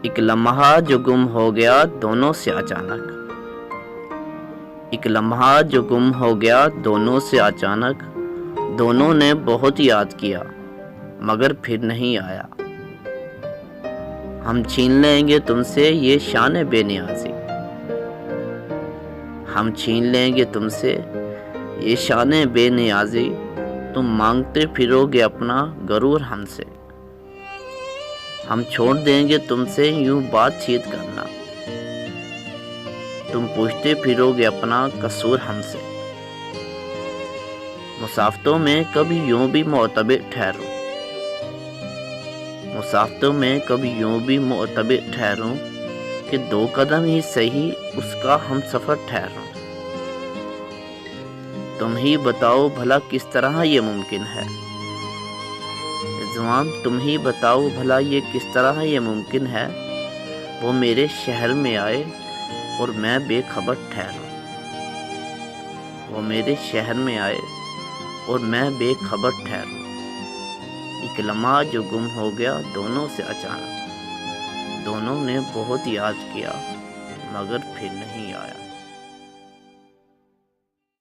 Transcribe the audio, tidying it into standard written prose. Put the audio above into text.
ایک لمحہ جو گم ہو گیا دونوں سے اچانک، ایک لمحہ جو گم ہو گیا دونوں سے اچانک، دونوں نے بہت یاد کیا مگر پھر نہیں آیا۔ ہم چھین لیں گے تم سے یہ شان بے نیازی، ہم چھین لیں گے تم سے یہ شان بے نیازی، تم مانگتے پھرو گے اپنا غرور ہم سے۔ ہم چھوڑ دیں گے تم سے یوں بات چیت کرنا، تم پوچھتے پھرو گے اپنا قصور ہم سے۔ مسافتوں میں کبھی یوں بھی معتبر ٹھہروں، مسافتوں میں کبھی یوں بھی معتبر ٹھہروں کہ 2 قدم ہی صحیح اس کا ہم سفر ٹھہروں۔ تم ہی بتاؤ بھلا کس طرح یہ ممکن ہے، رضوان تم ہی بتاؤ بھلا یہ کس طرح یہ ممکن ہے، وہ میرے شہر میں آئے اور میں بے خبر ٹھہروں، وہ میرے شہر میں آئے اور میں بے خبر ٹھہروں۔ ایک لمحہ جو گم ہو گیا دونوں سے اچانک، دونوں نے بہت یاد کیا مگر پھر نہیں آیا۔